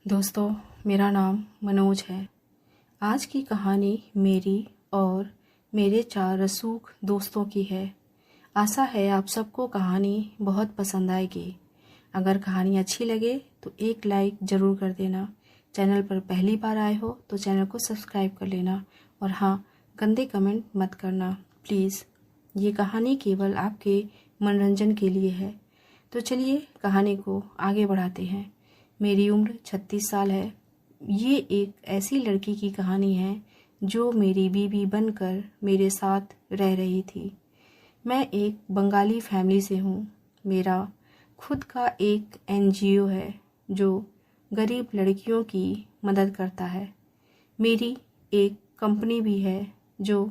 दोस्तों, मेरा नाम मनोज है। आज की कहानी मेरी और मेरे 4 रसूख दोस्तों की है। आशा है आप सबको कहानी बहुत पसंद आएगी। अगर कहानी अच्छी लगे तो एक लाइक ज़रूर कर देना। चैनल पर पहली बार आए हो तो चैनल को सब्सक्राइब कर लेना। और हाँ, गंदे कमेंट मत करना प्लीज़। ये कहानी केवल आपके मनोरंजन के लिए है। तो चलिए कहानी को आगे बढ़ाते हैं। मेरी उम्र 36 साल है। ये एक ऐसी लड़की की कहानी है जो मेरी बीवी बनकर मेरे साथ रह रही थी। मैं एक बंगाली फैमिली से हूँ। मेरा खुद का एक एनजीओ है जो गरीब लड़कियों की मदद करता है। मेरी एक कंपनी भी है जो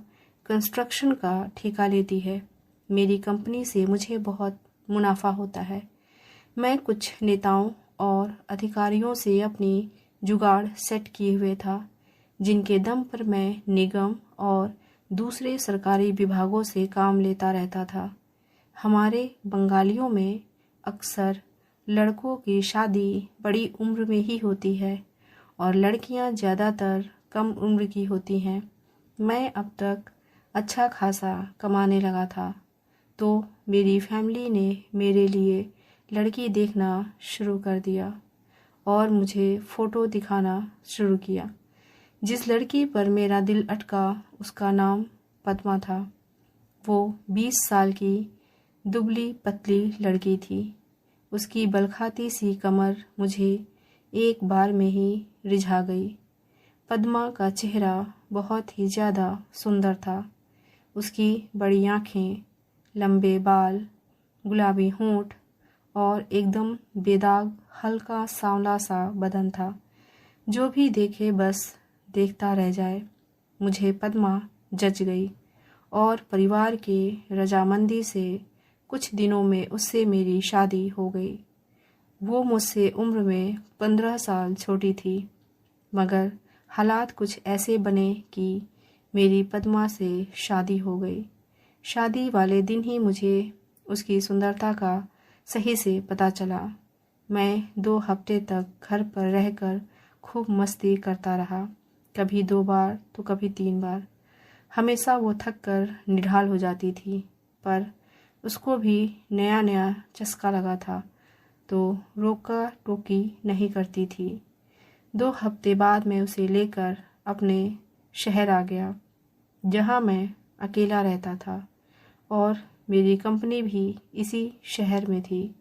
कंस्ट्रक्शन का ठेका लेती है। मेरी कंपनी से मुझे बहुत मुनाफा होता है। मैं कुछ नेताओं और अधिकारियों से अपनी जुगाड़ सेट किए हुए था, जिनके दम पर मैं निगम और दूसरे सरकारी विभागों से काम लेता रहता था। हमारे बंगालियों में अक्सर लड़कों की शादी बड़ी उम्र में ही होती है और लड़कियां ज़्यादातर कम उम्र की होती हैं। मैं अब तक अच्छा खासा कमाने लगा था, तो मेरी फैमिली ने मेरे लिए लड़की देखना शुरू कर दिया और मुझे फ़ोटो दिखाना शुरू किया। जिस लड़की पर मेरा दिल अटका उसका नाम पद्मा था। वो 20 साल की दुबली पतली लड़की थी। उसकी बलखाती सी कमर मुझे एक बार में ही रिझा गई। पद्मा का चेहरा बहुत ही ज़्यादा सुंदर था। उसकी बड़ी आँखें, लंबे बाल, गुलाबी होंठ और एकदम बेदाग हल्का सांवला सा बदन था। जो भी देखे बस देखता रह जाए। मुझे पद्मा जच गई और परिवार के रजामंदी से कुछ दिनों में उससे मेरी शादी हो गई। वो मुझसे उम्र में 15 साल छोटी थी, मगर हालात कुछ ऐसे बने कि मेरी पद्मा से शादी हो गई। शादी वाले दिन ही मुझे उसकी सुंदरता का सही से पता चला। मैं 2 हफ्ते तक घर पर रहकर खूब मस्ती करता रहा, कभी 2 बार तो कभी 3 बार। हमेशा वो थक कर निढाल हो जाती थी, पर उसको भी नया नया चस्का लगा था, तो रोका टोकी नहीं करती थी। 2 हफ्ते बाद मैं उसे लेकर अपने शहर आ गया, जहाँ मैं अकेला रहता था और मेरी कंपनी भी इसी शहर में थी।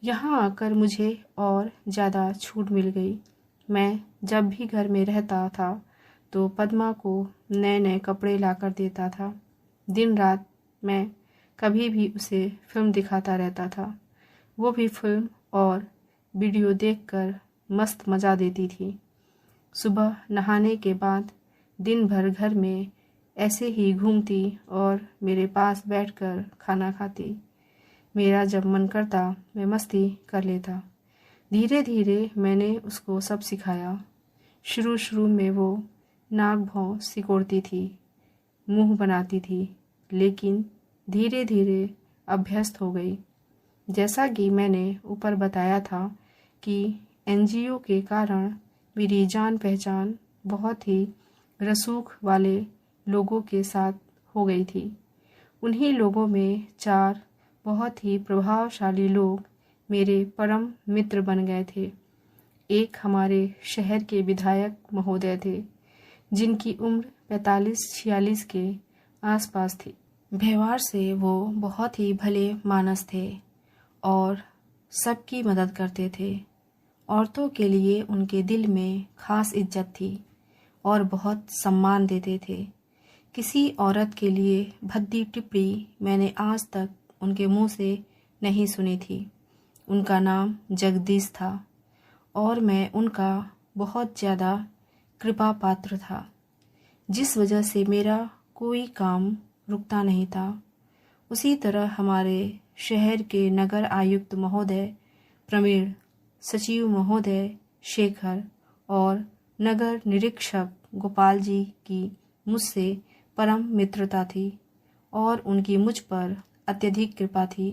यहाँ आकर मुझे और ज़्यादा छूट मिल गई। मैं जब भी घर में रहता था तो पद्मा को नए नए कपड़े लाकर देता था। दिन रात मैं कभी भी उसे फिल्म दिखाता रहता था। वो भी फिल्म और वीडियो देखकर मस्त मज़ा देती थी। सुबह नहाने के बाद दिन भर घर में ऐसे ही घूमती और मेरे पास बैठकर खाना खाती। मेरा जब मन करता मैं मस्ती कर लेता। धीरे धीरे मैंने उसको सब सिखाया। शुरू शुरू में वो नाक भौं सिकोड़ती थी, मुंह बनाती थी, लेकिन धीरे धीरे अभ्यस्त हो गई। जैसा कि मैंने ऊपर बताया था कि एनजीओ के कारण मेरी जान पहचान बहुत ही रसूख वाले लोगों के साथ हो गई थी। उन्हीं लोगों में 4 बहुत ही प्रभावशाली लोग मेरे परम मित्र बन गए थे। एक हमारे शहर के विधायक महोदय थे, जिनकी उम्र 45-46 के आसपास थी। व्यवहार से वो बहुत ही भले मानस थे और सबकी मदद करते थे। औरतों के लिए उनके दिल में खास इज्जत थी और बहुत सम्मान देते थे। किसी औरत के लिए भद्दी टिप्पणी मैंने आज तक उनके मुंह से नहीं सुनी थी। उनका नाम जगदीश था और मैं उनका बहुत ज़्यादा कृपा पात्र था, जिस वजह से मेरा कोई काम रुकता नहीं था। उसी तरह हमारे शहर के नगर आयुक्त महोदय प्रवीण, सचिव महोदय शेखर और नगर निरीक्षक गोपाल जी की मुझसे परम मित्रता थी और उनकी मुझ पर अत्यधिक कृपा थी।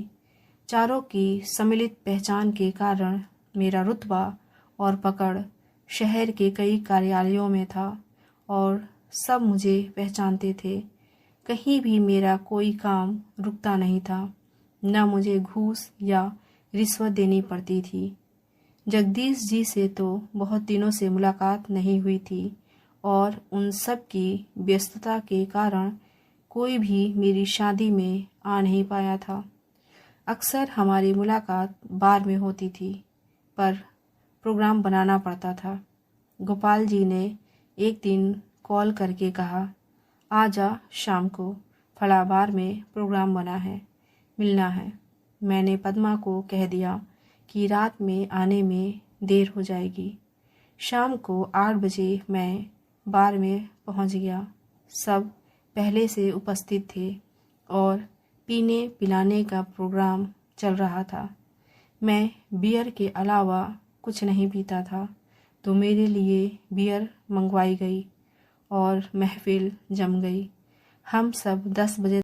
चारों की सम्मिलित पहचान के कारण मेरा रुतबा और पकड़ शहर के कई कार्यालयों में था और सब मुझे पहचानते थे। कहीं भी मेरा कोई काम रुकता नहीं था, न मुझे घूस या रिश्वत देनी पड़ती थी। जगदीश जी से तो बहुत दिनों से मुलाकात नहीं हुई थी और उन सब की व्यस्तता के कारण कोई भी मेरी शादी में आ नहीं पाया था। अक्सर हमारी मुलाकात बार में होती थी, पर प्रोग्राम बनाना पड़ता था। गोपाल जी ने एक दिन कॉल करके कहा, आ जा शाम को, फला बार में प्रोग्राम बना है, मिलना है। मैंने पद्मा को कह दिया कि रात में आने में देर हो जाएगी। शाम को 8 बजे मैं बार में पहुंच गया। सब पहले से उपस्थित थे और पीने पिलाने का प्रोग्राम चल रहा था। मैं बियर के अलावा कुछ नहीं पीता था, तो मेरे लिए बियर मंगवाई गई और महफिल जम गई। हम सब 10 बजे